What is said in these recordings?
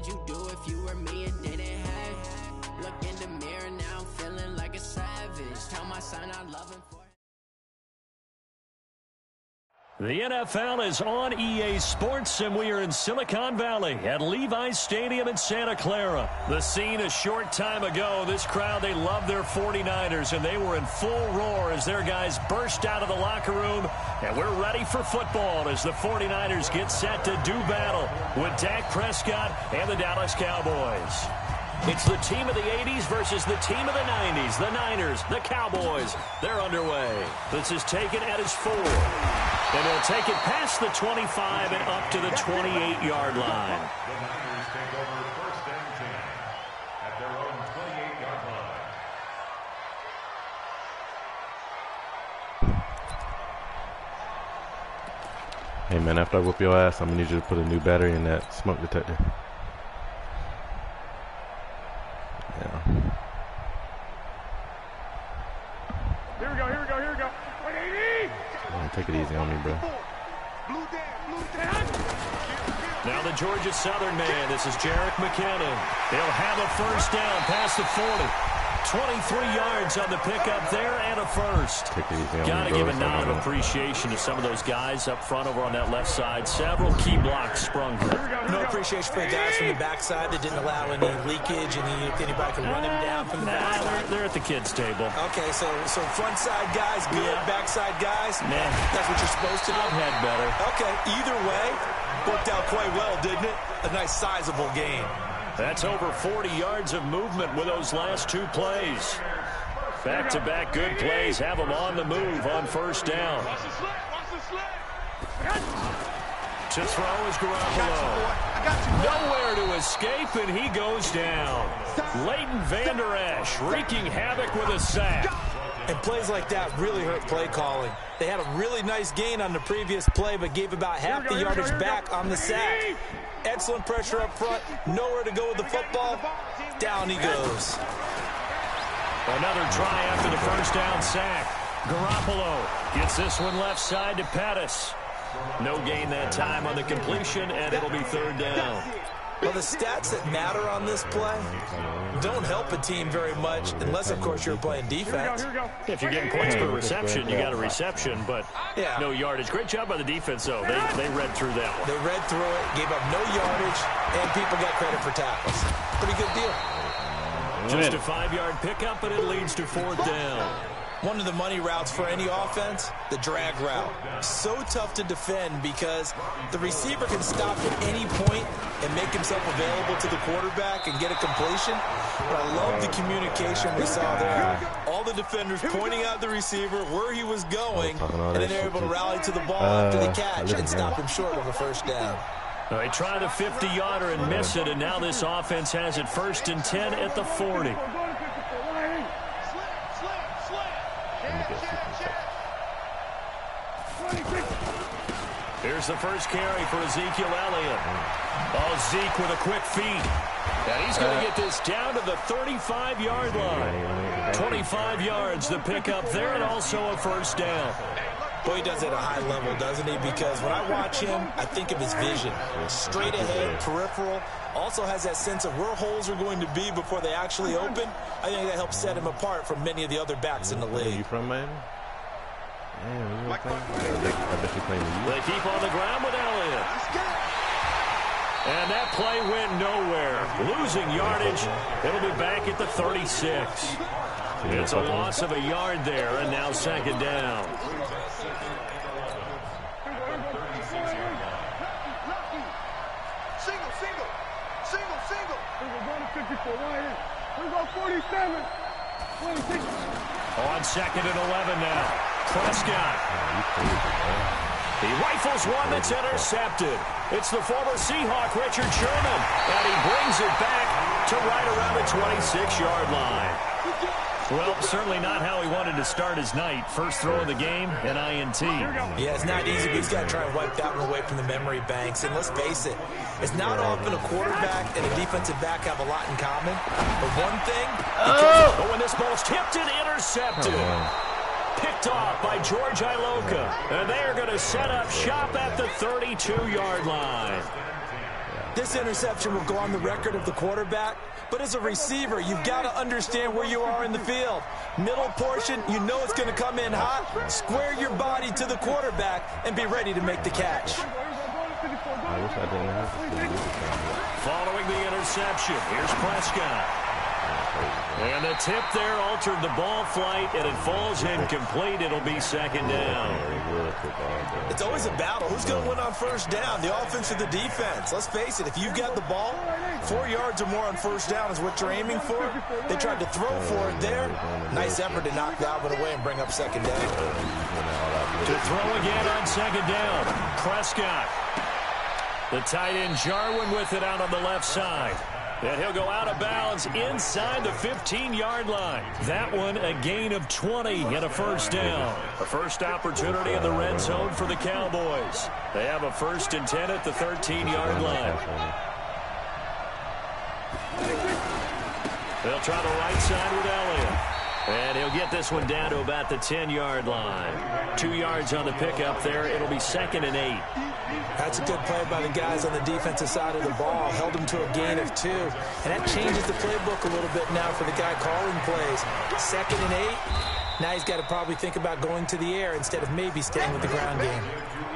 would you do if you were me and didn't have? Look in the mirror, now I'm feeling like a savage. Tell my son I love him for. The NFL is on EA Sports, and we are in Silicon Valley at Levi's Stadium in Santa Clara. The scene a short time ago, this crowd, they love their 49ers, and they were in full roar as their guys burst out of the locker room. And we're ready for football as the 49ers get set to do battle with Dak Prescott and the Dallas Cowboys. It's the team of the 80s versus the team of the 90s. The Niners, the Cowboys, they're underway. This is taken at his 4. And he'll take it past the 25 and up to the 28-yard line. The Niners take over first and 10 at their own 28-yard line. Hey man, after I whoop your ass, I'm gonna need you to put a new battery in that smoke detector. Yeah. Here we go, here we go, here we go. 180! Take it easy on me, bro. Now the Georgia Southern man, this is Jerick McKinnon. He'll have a first down past the 40. 23 yards on the pickup there and a first. Got to give a nod of appreciation to some of those guys up front over on that left side. Several key blocks sprung. No appreciation for the guys from the backside that didn't allow any leakage and anybody could run him down from the backside. They're at the kids' table. Okay, so front side guys good, backside guys, that's what you're supposed to do? I've had better. Okay, either way, worked out quite well, didn't it? A nice sizable gain. That's over 40 yards of movement with those last two plays. Back-to-back good plays have them on the move on first down. To throw is Garoppolo. Nowhere to escape, and he goes down. Leighton Vander Esch wreaking havoc with a sack. And plays like that really hurt play calling. They had a really nice gain on the previous play, but gave about half the yardage back on the sack. Excellent pressure up front. Nowhere to go with the football. Down he goes. Another try after the first down sack. Garoppolo gets this one left side to Pettis. No gain that time on the completion, and it'll be third down. Well, the stats that matter on this play don't help a team very much unless, of course, you're playing defense. If you're getting points per reception, you got a reception, but no yardage. Great job by the defense, though. They read through that one. They read through it, gave up no yardage, and people got credit for tackles. Pretty good deal. Just a 5-yard pickup, but it leads to fourth down. One of the money routes for any offense, the drag route. So tough to defend because the receiver can stop at any point and make himself available to the quarterback and get a completion. But I love the communication we saw there. All the defenders pointing out the receiver, where he was going, and then they're able to rally to the ball after the catch and stop him short of a first down. They try the 50-yarder and miss it, and now this offense has it first and 10 at the 40. Here's the first carry for Ezekiel Elliott. Oh, Zeke with a quick feed. And he's going to get this down to the 35-yard line. 25 yards the pickup there, and also a first down. Boy, he does it at a high level, doesn't he? Because when I watch him, I think of his vision. Straight ahead, peripheral. Also has that sense of where holes are going to be before they actually open. I think that helps set him apart from many of the other backs in the league. Are you from Madden? Yeah, I bet you playing with you. They keep on the ground with Elliott. And that play went nowhere. Losing yardage. It'll be back at the 36. It's a loss of a yard there, and now second down. On second and 11 now. Prescott. He rifles one that's intercepted. It's the former Seahawk, Richard Sherman. And he brings it back to right around the 26-yard line. Well, certainly not how he wanted to start his night. First throw of the game, an INT. Yeah, it's not easy, but he's got to try and wipe that one away from the memory banks. And let's face it, it's not often a quarterback and a defensive back have a lot in common. But one thing, but when this ball's tipped and intercepted. Picked off by George Iloka. And they are going to set up shop at the 32-yard line. This interception will go on the record of the quarterback, but as a receiver, you've got to understand where you are in the field. Middle portion, you know it's going to come in hot. Square your body to the quarterback and be ready to make the catch. I wish I didn't have to. Following the interception, here's Prescott. And the tip there altered the ball flight, and it falls incomplete. It'll be second down. It's always a battle. Who's going to win on first down, the offense or the defense? Let's face it, if you've got the ball, 4 yards or more on first down is what you're aiming for. They tried to throw for it there. Nice effort to knock Dalvin away and bring up second down. To throw again on second down, Prescott. The tight end Jarwin with it out on the left side. And he'll go out of bounds inside the 15-yard line. That one a gain of 20 and a first down. A first opportunity in the red zone for the Cowboys. They have a 1st and 10 at the 13-yard line. They'll try the right side with Elliott. And he'll get this one down to about the 10-yard line. 2 yards on the pickup there. It'll be 2nd and 8. That's a good play by the guys on the defensive side of the ball. Held them to a gain of 2. And that changes the playbook a little bit now for the guy calling plays. 2nd and 8. Now he's got to probably think about going to the air instead of maybe staying with the ground game.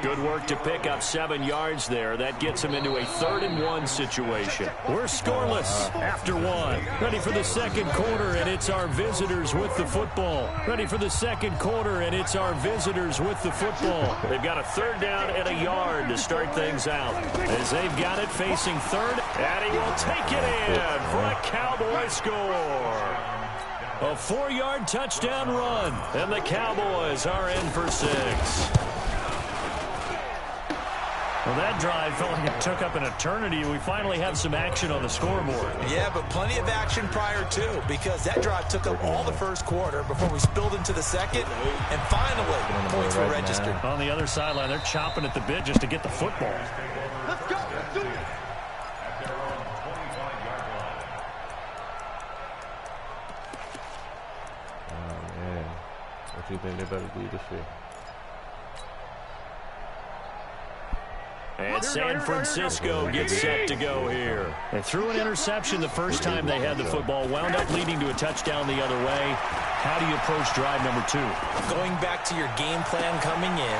Good work to pick up 7 yards there. That gets him into a 3rd and 1 situation. We're scoreless after 1. Ready for the second quarter, and it's our visitors with the football. Ready for the second quarter, and it's our visitors with the football. They've got a 3rd down and a yard to start things out. As they've got it facing 3rd, and he will take it in for a Cowboy score. A 4-yard touchdown run, and the Cowboys are in for 6. Well, that drive felt like it took up an eternity. We finally have some action on the scoreboard. Yeah, but plenty of action prior to, because that drive took up all the first quarter before we spilled into the second, and finally, points were registered. On the other sideline, they're chomping at the bit just to get the football. Let's go. Let's do it. What do you think they better do this year? And San Francisco gets set to go here. They threw an interception the first time they had the football, wound up leading to a touchdown the other way. How do you approach drive number 2? Going back to your game plan coming in,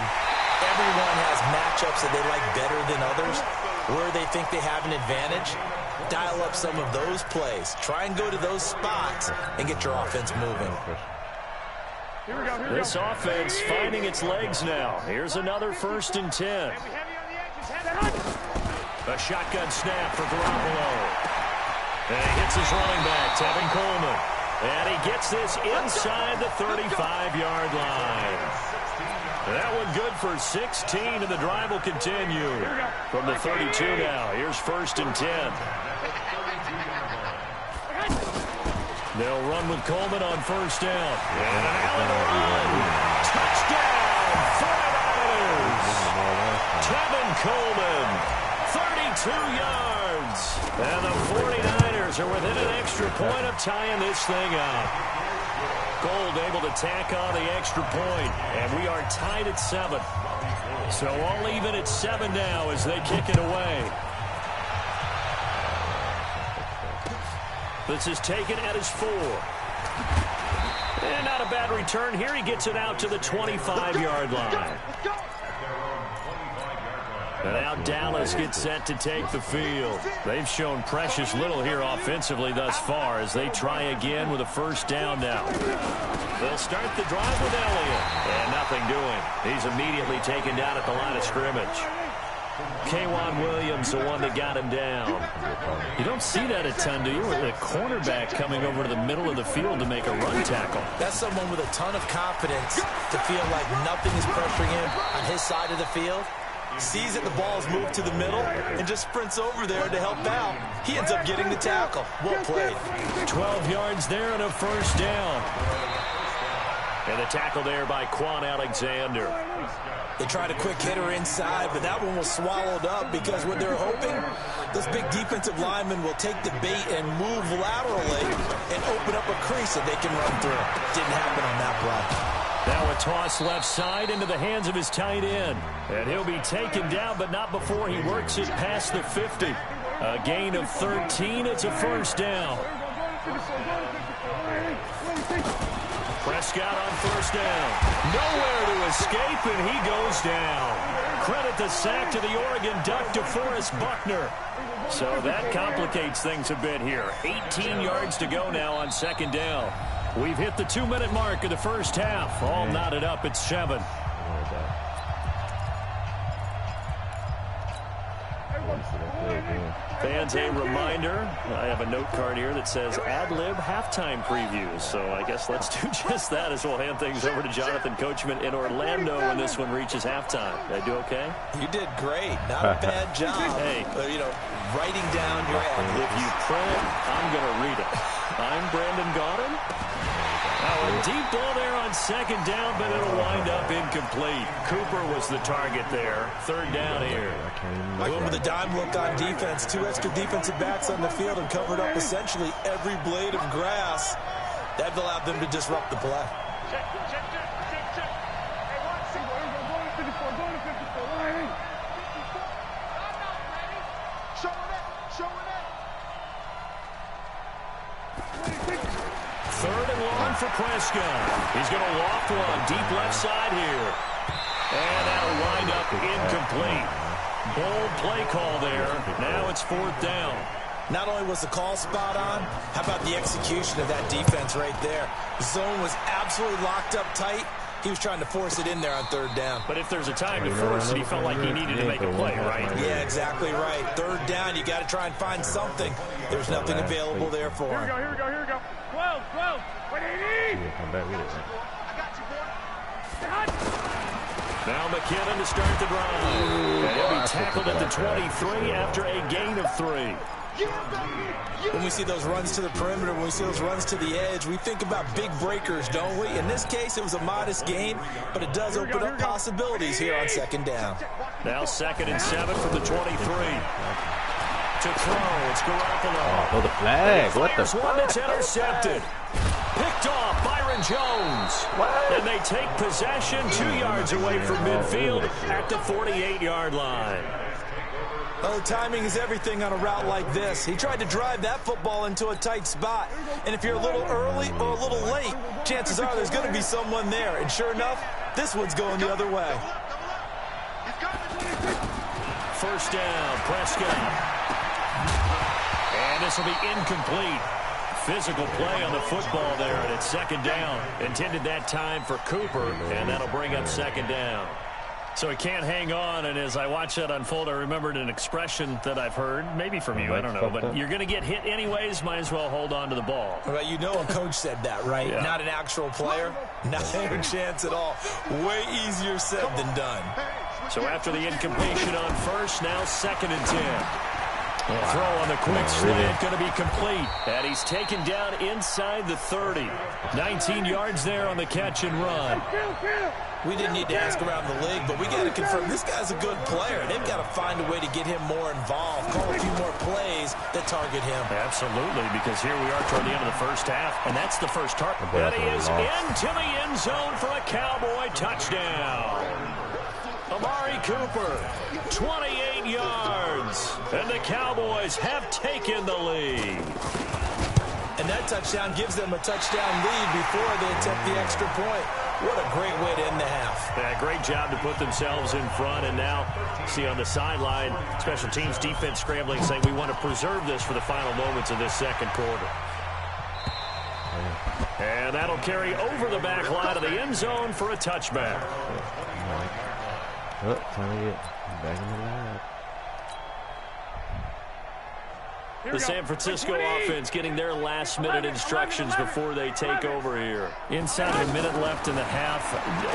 everyone has matchups that they like better than others, where they think they have an advantage. Dial up some of those plays. Try and go to those spots and get your offense moving. This offense finding its legs now. Here's another 1st and 10. A shotgun snap for Garoppolo. And he hits his running back, Tevin Coleman. And he gets this inside the 35-yard line. That one good for 16, and the drive will continue. From the 32 now, here's 1st and 10. They'll run with Coleman on 1st down. And an Allen run. Touchdown, 49ers. Tevin Coleman, 32 yards. And the 49ers are within an extra point of tying this thing up. Gold able to tack on the extra point, and we are tied at 7. So all even at 7 now as they kick it away. This is taken at his 4. And not a bad return here. He gets it out to the 25-yard line. And now Dallas gets set to take the field. They've shown precious little here offensively thus far as they try again with a 1st down now. They'll start the drive with Elliott. And nothing doing. He's immediately taken down at the line of scrimmage. K'Wan Williams, the one that got him down. You don't see that a ton, do you? With a cornerback coming over to the middle of the field to make a run tackle. That's someone with a ton of confidence to feel like nothing is pressuring him on his side of the field. Sees that the ball's moved to the middle and just sprints over there to help out. He ends up getting the tackle. Well played. 12 yards there and a 1st down. And the tackle there by Quan Alexander. They tried a quick hitter inside, but that one was swallowed up because what they're hoping, this big defensive lineman will take the bait and move laterally and open up a crease that they can run through. Didn't happen on that play. Now a toss left side into the hands of his tight end. And he'll be taken down, but not before he works it past the 50. A gain of 13. It's a first down. Prescott on first down. Nowhere to escape, and he goes down. Credit the sack to the Oregon Duck, DeForest Buckner. So that complicates things a bit here. 18 yards to go now on second down. We've hit the 2-minute mark of the first half. All knotted up at 7. Fans, a reminder, I have a note card here that says ad-lib halftime previews. So I guess let's do just that as we'll hand things over to Jonathan Coachman in Orlando when this one reaches halftime. Did I do okay? You did great. Not a bad job. Hey, writing down your ad-libs. If you print it, I'm going to read it. I'm Brandon Gaudin. A deep ball there on second down, but it'll wind up incomplete. Cooper was the target there. Third down here. Boom with a dime look on defense. 2 extra defensive backs on the field and covered up essentially every blade of grass. That allowed them to disrupt the play. Third and long for Prescott. He's going to loft one deep left side here. And that'll wind up incomplete. Bold play call there. Now it's fourth down. Not only was the call spot on, how about the execution of that defense right there? The zone was absolutely locked up tight. He was trying to force it in there on third down. But if there's a time to force it, he felt like he needed to make a play, right? Yeah, exactly right. Third down, you got to try and find something. There's nothing available there for him. Here we go. 12. What do you need? Come back with it. Now McKinnon to start the drive. And he'll be tackled at the 23 after a gain of 3. When we see those runs to the perimeter, when we see those runs to the edge, we think about big breakers, don't we? In this case, it was a modest gain, but it does open up possibilities here on second down. Now 2nd and 7 from the 23. To throw, it's Garoppolo. Oh, the flag. What the one that's intercepted. Picked off Byron Jones. What? And they take possession 2 yards away from midfield at the 48-yard line. Well, timing is everything on a route like this. He tried to drive that football into a tight spot. And if you're a little early or a little late, chances are there's going to be someone there. And sure enough, this one's going the other way. First down, Prescott. And this will be incomplete. Physical play on the football there, and it's second down. Intended that time for Cooper, and that'll bring up second down. So he can't hang on, and as I watch that unfold, I remembered an expression that I've heard, maybe from you, I don't know, but you're going to get hit anyways, might as well hold on to the ball. Well, you know a coach said that, right? Yeah. Not an actual player. Not a chance at all. Way easier said than done. So after the incompletion on first, now 2nd and 10. Throw on the quick slant, going to be complete. And he's taken down inside the 30. 19 yards there on the catch and run. We didn't need to ask around the league, but we got to confirm this guy's a good player. They've got to find a way to get him more involved, call a few more plays that target him. Absolutely, because here we are toward the end of the first half, and that's the first target. And he is into the end zone for a Cowboy touchdown. Amari Cooper, 28 yards, and the Cowboys have taken the lead. And that touchdown gives them a touchdown lead before they attempt the extra point. What a great way to end the half. Yeah, great job to put themselves in front, and now see on the sideline, special teams defense scrambling, saying we want to preserve this for the final moments of this second quarter. And that'll carry over the back line of the end zone for a touchback. Oh, time to get back in the line. The San Francisco offense getting their last-minute instructions before they take over here. Inside of a minute left in the half,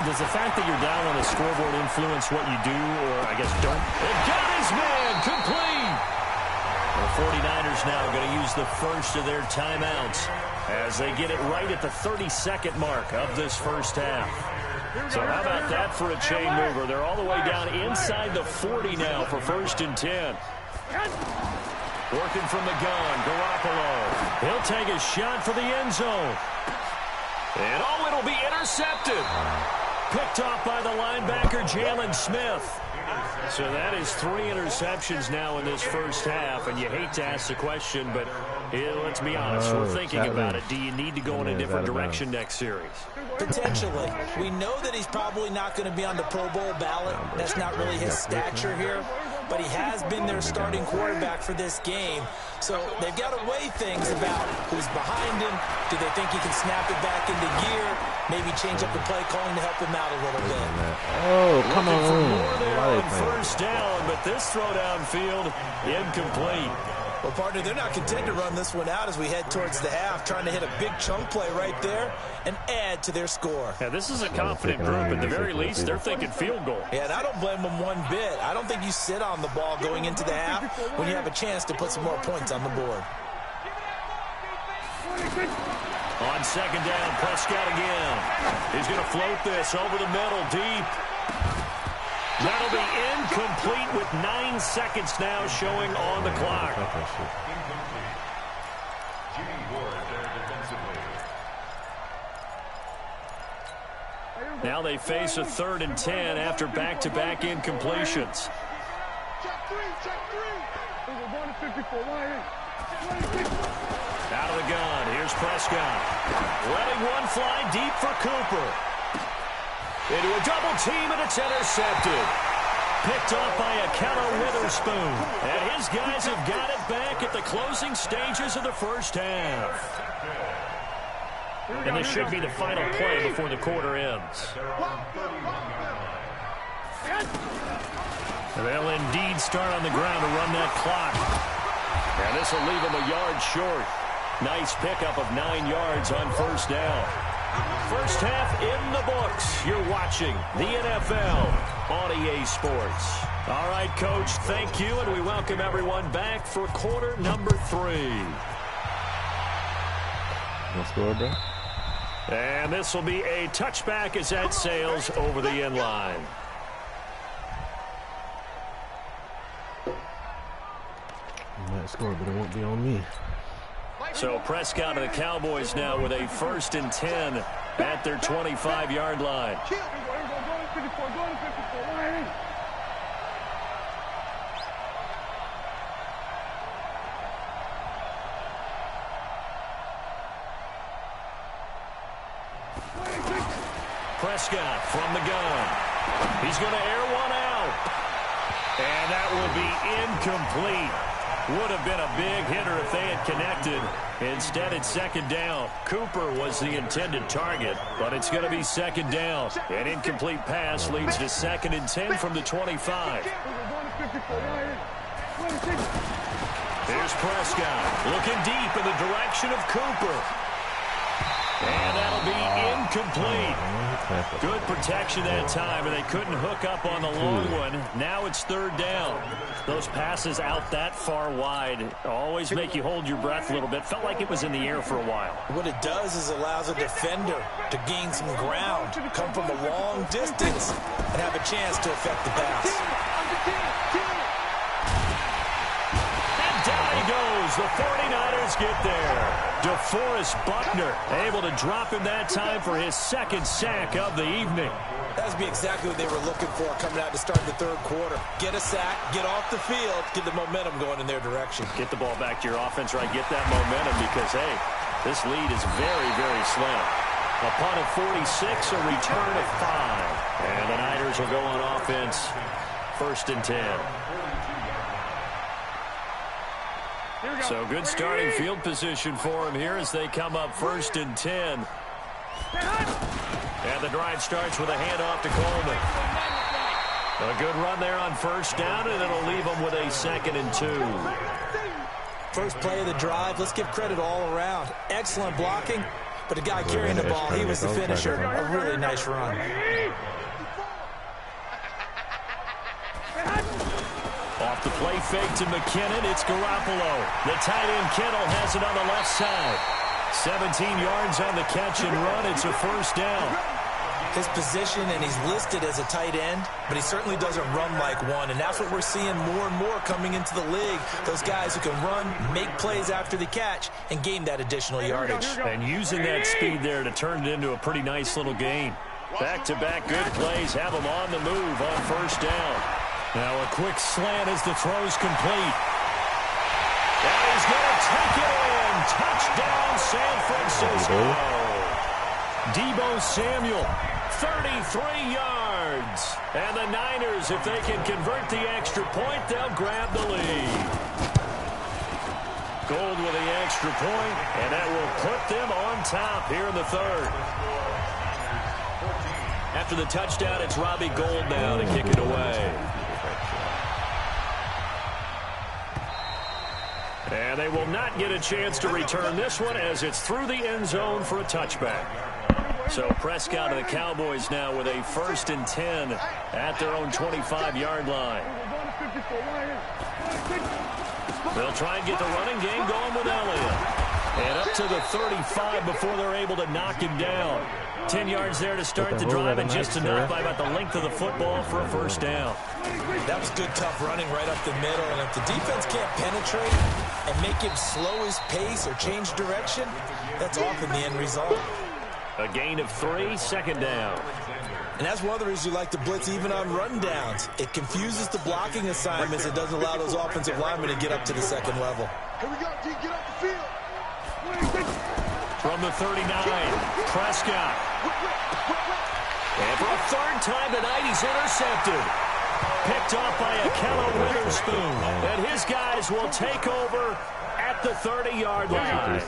does the fact that you're down on the scoreboard influence what you do, or I guess don't? It got his man complete! The 49ers now going to use the first of their timeouts as they get it right at the 32nd mark of this first half. So how about that for a chain mover? They're all the way down inside the 40 now for 1st and 10. Working from the gun, Garoppolo. He'll take a shot for the end zone. And it'll be intercepted. Picked off by the linebacker, Jalen Smith. So that is 3 interceptions now in this first half, and you hate to ask the question, but let's be honest, we're thinking about it. Do you need to go in a different direction next series? Potentially. We know that he's probably not going to be on the Pro Bowl ballot. That's not really his stature here, but he has been their starting quarterback for this game. So they've got to weigh things about who's behind him. Do they think he can snap it back into gear? Maybe change up the play calling to help him out a little bit. Oh, come on. For more there on first down, but this throw downfield incomplete. Well, partner, they're not content to run this one out as we head towards the half, trying to hit a big chunk play right there and add to their score. Yeah, this is a confident group. At the very least, they're thinking field goal. Yeah, and I don't blame them one bit. I don't think you sit on the ball going into the half when you have a chance to put some more points on the board. On second down, Prescott again. He's going to float this over the middle, deep. That'll be incomplete with 9 seconds now showing on the clock. Now they face a 3rd and 10 after back-to-back incompletions. Out of the gun, here's Prescott. Letting one fly deep for Cooper. Into a double team, and it's intercepted. Picked off by Akello Witherspoon. And his guys have got it back at the closing stages of the first half. And this should be the final play before the quarter ends. They'll indeed start on the ground to run that clock. And this will leave them a yard short. Nice pickup of 9 yards on first down. First half in the books. You're watching the NFL on EA Sports. All right, Coach, thank you, and we welcome everyone back for quarter number 3. No score, bro. And this will be a touchback as that sails over the end line. You might score, but it won't be on me. So Prescott and the Cowboys now with a 1st and 10 at their 25-yard line. Prescott from the gun. He's going to air one out. And that will be incomplete. Would have been a big hitter if they had connected. Instead, it's second down. Cooper was the intended target, but it's going to be second down. An incomplete pass leads to 2nd and 10 from the 25. Here's Prescott looking deep in the direction of Cooper. And that'll be incomplete. Good protection that time, and they couldn't hook up on the long one. Now it's 3rd down. Those passes out that far wide always make you hold your breath a little bit. Felt like it was in the air for a while. What it does is allows a defender to gain some ground, come from a long distance, and have a chance to affect the pass. Down he goes. The 49ers get there. DeForest Buckner able to drop him that time for his 2nd sack of the evening. That would be exactly what they were looking for coming out to start the 3rd quarter. Get a sack, get off the field, get the momentum going in their direction. Get the ball back to your offense, right? Get that momentum because, hey, this lead is very, very slim. A punt of 46, a return of 5. And the Niners will go on offense, 1st and 10. So good starting field position for him here as they come up 1st and 10. And the drive starts with a handoff to Coleman. A good run there on 1st down, and it'll leave them with a 2nd and 2. First play of the drive, let's give credit all around. Excellent blocking, but the guy carrying the ball, he was the finisher. A really nice run. Off the play fake to McKinnon, it's Garoppolo. The tight end Kittle has it on the left side. 17 yards on the catch and run. It's a 1st down. His position, and he's listed as a tight end, but he certainly doesn't run like one, and that's what we're seeing more and more coming into the league. Those guys who can run, make plays after the catch, and gain that additional yardage. And using that speed there to turn it into a pretty nice little gain. Back-to-back good plays have them on the move on 1st down. Now a quick slant as the throw's complete. And he's going to take it in. Touchdown, San Francisco. Deebo Samuel, 33 yards. And the Niners, if they can convert the extra point, they'll grab the lead. Gold with the extra point, and that will put them on top here in the third. After the touchdown, it's Robbie Gould now to kick it away. And they will not get a chance to return this one as it's through the end zone for a touchback. So Prescott and the Cowboys now with a 1st and 10 at their own 25-yard line. They'll try and get the running game going with Elliott. And up to the 35 before they're able to knock him down. 10 yards there to start the drive, and just enough by about the length of the football for a first down. That was good, tough running right up the middle. And if the defense can't penetrate and make him slow his pace or change direction, that's often the end result. A gain of 3, 2nd down. And that's one of the reasons you like to blitz even on run downs. It confuses the blocking assignments. It doesn't allow those offensive linemen to get up to the second level. Here we go, T. Get off the field. From the 39, Prescott. And for a 3rd time tonight, he's intercepted. Picked off by Akello Witherspoon. And his guys will take over at the 30-yard line.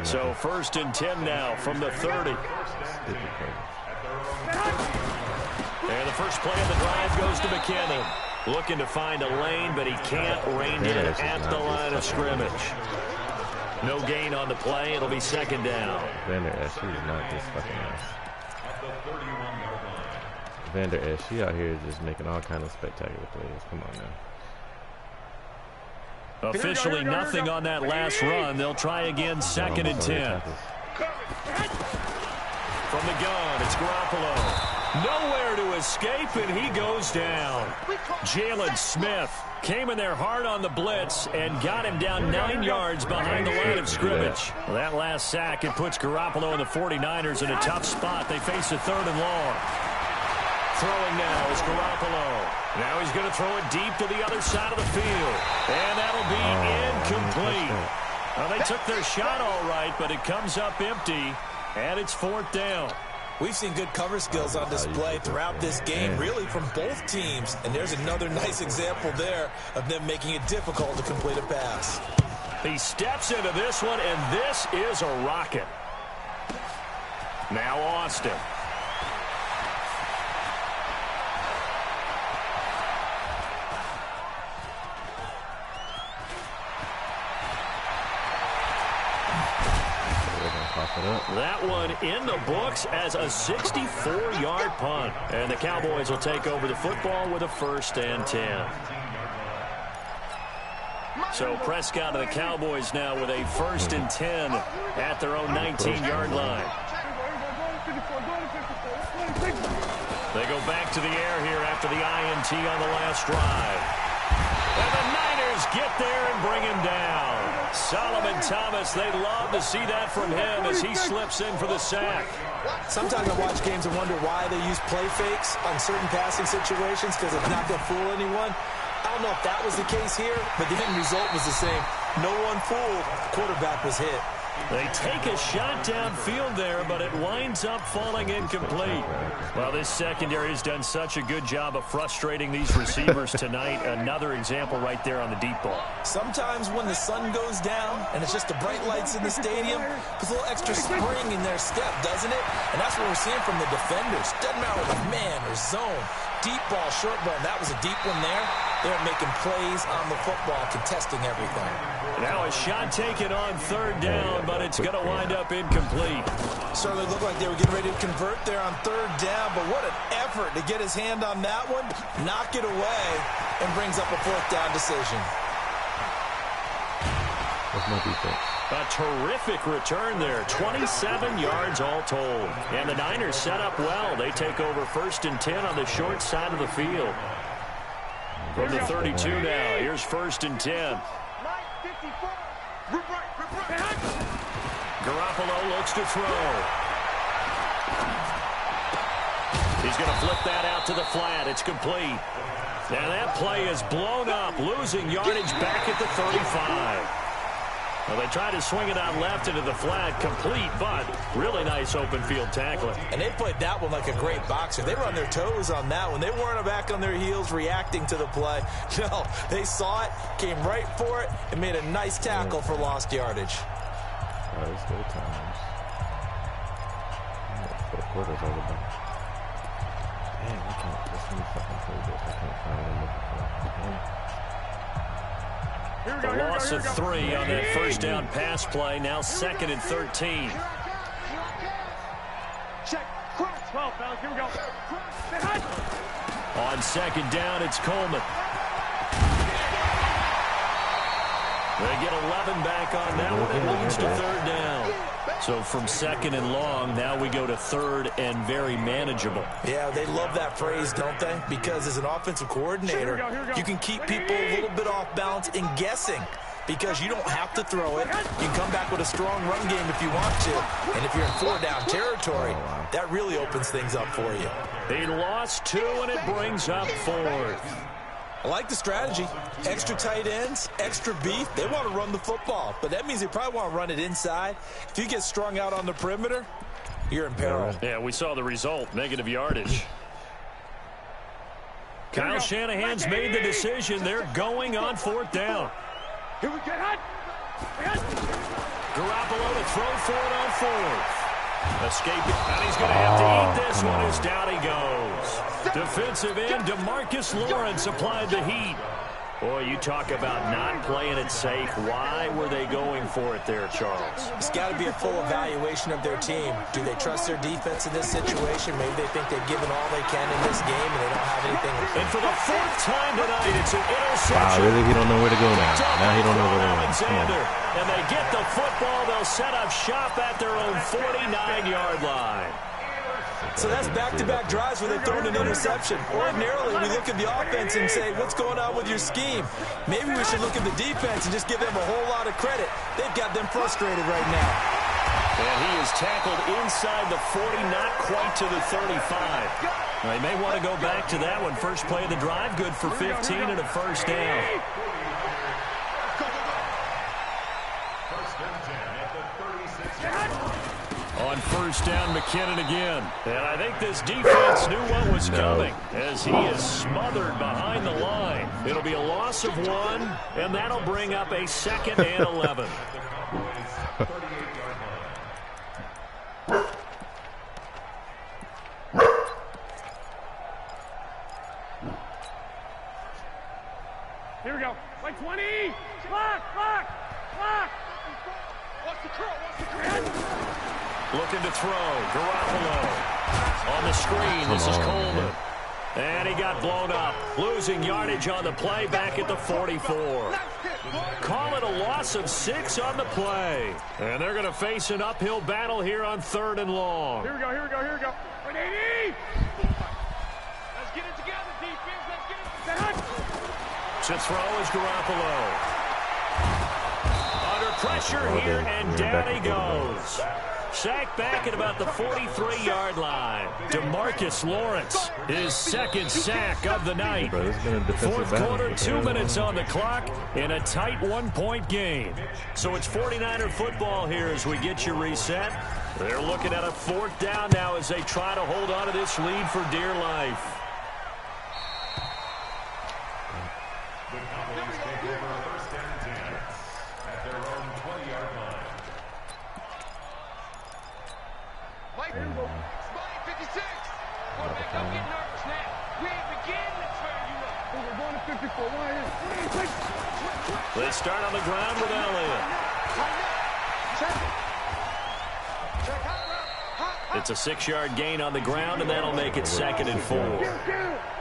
So 1st and 10 now from the 30. And the first play of the drive goes to McKinnon. Looking to find a lane, but he can't rein it at the line of scrimmage. No gain on the play. It'll be 2nd down. Vander Esch, he is not this fucking nice. Vander Esch, he out here just making all kind of spectacular plays. Come on now. Officially nothing on that last run. They'll try again, 2nd and 10. From the gun, it's Garoppolo. Nowhere to escape, and he goes down. Jalen Smith came in there hard on the blitz and got him down 9 yards behind the line of scrimmage. Well, that last sack, it puts Garoppolo and the 49ers in a tough spot. They face a 3rd and long. Throwing now is Garoppolo. Now he's going to throw it deep to the other side of the field. And that'll be incomplete. Well, they took their shot all right, but it comes up empty, and it's 4th down. We've seen good cover skills on display throughout this game, really from both teams. And there's another nice example there of them making it difficult to complete a pass. He steps into this one, and this is a rocket. Now Austin. That one in the books as a 64-yard punt. And the Cowboys will take over the football with a 1st and 10. So Prescott and the Cowboys now with a 1st and 10 at their own 19-yard line. They go back to the air here after the INT on the last drive. And the Niners get there and bring him down. Solomon Thomas, they love to see that from him as he slips in for the sack. Sometimes I watch games and wonder why they use play fakes on certain passing situations because it's not going to fool anyone. I don't know if that was the case here, but the end result was the same. No one fooled. Quarterback was hit. They take a shot downfield there, but it winds up falling incomplete. Well, this secondary has done such a good job of frustrating these receivers tonight. Another example right there on the deep ball. Sometimes when the sun goes down and it's just the bright lights in the stadium, puts a little extra spring in their step, doesn't it? And that's what we're seeing from the defenders. Doesn't matter whether it's man or zone. Deep ball, short ball. That was a deep one there. They're making plays on the football, contesting everything. Now a shot taken on 3rd down, but it's going to wind up incomplete. Certainly looked like they were getting ready to convert there on 3rd down, but what an effort to get his hand on that one, knock it away, and brings up a 4th down decision. That's my defense. A terrific return there, 27 yards all told. And the Niners set up well. They take over 1st and 10 on the short side of the field. From the 32 now, here's 1st and 10. Garoppolo looks to throw. He's going to flip that out to the flat. It's complete. And that play is blown up, losing yardage back at the 35. Well, they tried to swing it out left into the flat, complete, but really nice open field tackling. And they played that one like a great boxer. They were on their toes on that one. They weren't back on their heels reacting to the play. No, they saw it, came right for it, and made a nice tackle for lost yardage. Let's go times. Fourth quarter's over. Damn, I can't. This one fucking play this. I can't find what I'm looking for. The loss of 3 on that first down pass play. Now 2nd and 13. Check. Cross. 12, fellas. Here we go. On 2nd down, it's Coleman. They get 11 back on that one. It leads to 3rd down. So from 2nd and long, now we go to 3rd and very manageable. Yeah, they love that phrase, don't they? Because as an offensive coordinator, you can keep people a little bit off balance and guessing because you don't have to throw it. You can come back with a strong run game if you want to. And if you're in 4-down territory, that really opens things up for you. He lost 2, and it brings up 4th. I like the strategy. Extra tight ends, extra beef. They want to run the football, but that means they probably want to run it inside. If you get strung out on the perimeter, you're in peril. Yeah, we saw the result, negative yardage. Kyle Shanahan's made the decision. They're going on 4th down. Here we get hot. Garoppolo to throw for it on 4th. Escaping, and he's going to have to eat this one as down he goes. Defensive end DeMarcus Lawrence applied the heat. Boy, you talk about not playing it safe. Why were they going for it there, Charles? It's got to be a full evaluation of their team. Do they trust their defense in this situation? Maybe they think they've given all they can in this game and they don't have anything. And for the 4th time tonight, it's an interception. Wow, really? He don't know where to go now. Now he don't know where to go. Alexander. And they get the football. They'll set up shop at their own 49-yard line. So that's back-to-back drives where they've thrown an interception. Ordinarily, we look at the offense and say, what's going on with your scheme? Maybe we should look at the defense and just give them a whole lot of credit. They've got them frustrated right now. And he is tackled inside the 40, not quite to the 35. They may want to go back to that one. First play of the drive, good for 15 and a 1st down. On 1st down, McKinnon again. And I think this defense knew what was coming as he is smothered behind the line. It'll be a loss of 1, and that'll bring up a 2nd and 11. Here we go. Like 20. Clock. What's the curl? Looking to throw. Garoppolo. On the screen, this is Coleman. And he got blown up. Losing yardage on the play back at the 44. Call it a loss of 6 on the play. And they're going to face an uphill battle here on 3rd and long. Here we go. 180. Let's get it together, defense. Let's get it together. To throw is Garoppolo. Under pressure here, and down he goes. Sacked back at about the 43-yard line. DeMarcus Lawrence, his 2nd sack of the night. 4th quarter, 2 minutes on the clock in a tight 1-point game. So it's 49er football here as we get you reset. They're looking at a 4th down now as they try to hold on to this lead for dear life. The Cowboys take over 1st and 10 at their own 20-yard line. Spotting 56. Quarterback, don't get nervous now. We ain't beginning to turn you up. We're going to 54. They start on the ground with Elliott. It's a 6-yard gain on the ground, and that'll make it 2nd and 4.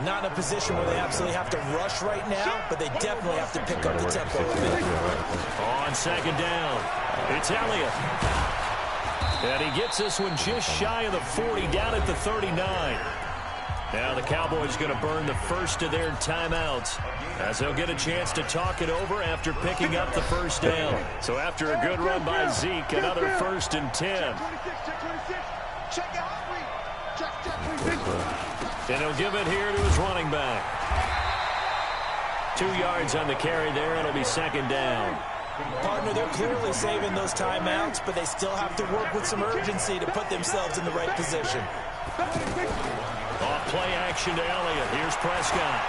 Not in a position where they absolutely have to rush right now, but they definitely have to pick up the tempo a bit. On 2nd down, it's Elliott. And he gets this one just shy of the 40, down at the 39. Now the Cowboys going to burn the first of their timeouts as they'll get a chance to talk it over after picking up the 1st down. So after a good run by Zeke, another 1st and 10. And he'll give it here to his running back. 2 yards on the carry there. It'll be second down. Partner, they're clearly saving those timeouts, but they still have to work with some urgency to put themselves in the right position. Off play action to Elliott. Here's Prescott.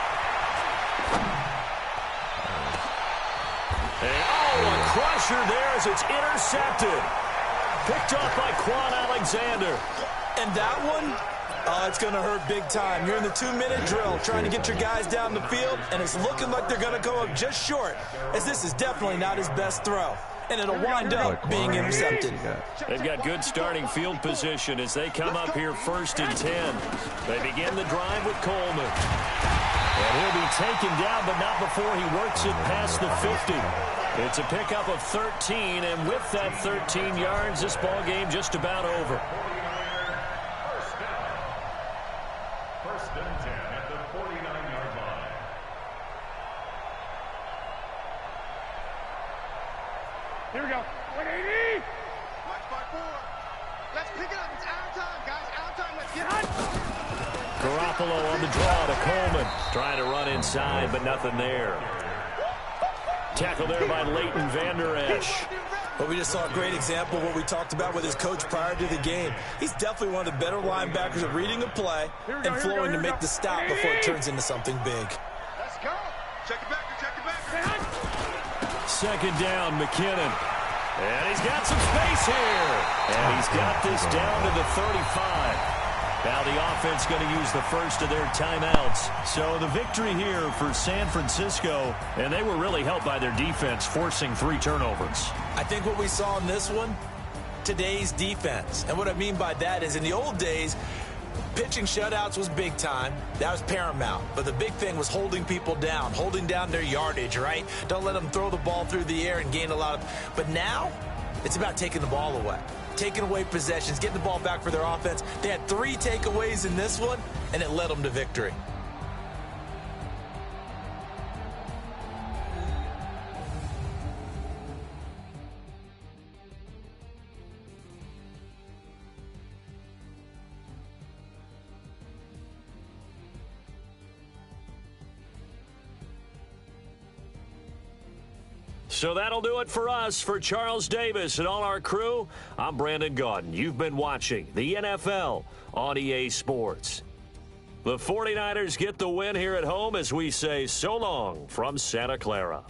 And, a crusher there as it's intercepted. Picked off by Quan Alexander. And that one, it's going to hurt big time. You're in the 2-minute drill trying to get your guys down the field, and it's looking like they're going to go up just short, as this is definitely not his best throw. And it'll wind up being intercepted. They've got good starting field position as they come up here 1st and 10. They begin the drive with Coleman. And he'll be taken down, but not before he works it past the 50. It's a pickup of 13, and with that 13 yards, this ball game just about over. First and 10 at the 49-yard line. Here we go. 180. Watch by 4. Let's pick it up. It's our time, guys. Our time. Let's get hot. Garoppolo on the draw to Coleman. Trying to run inside, but nothing there. Tackle there by Leighton Vander Esch. But we just saw a great example of what we talked about with his coach prior to the game. He's definitely one of the better linebackers at reading a play and flowing to make the stop before it turns into something big. Let's go. Check it back. Check it back. Second down, McKinnon. And he's got some space here. And he's got this down to the 35. Now the offense going to use the first of their timeouts. So the victory here for San Francisco, and they were really helped by their defense, forcing 3 turnovers. I think what we saw in this one, today's defense. And what I mean by that is in the old days, pitching shutouts was big time. That was paramount. But the big thing was holding people down, holding down their yardage, right? Don't let them throw the ball through the air and gain a lot of... But now, it's about taking the ball away. Taking away possessions, getting the ball back for their offense. They had 3 takeaways in this one, and it led them to victory. So that'll do it for us. For Charles Davis and all our crew, I'm Brandon Gaudin. You've been watching the NFL on EA Sports. The 49ers get the win here at home as we say so long from Santa Clara.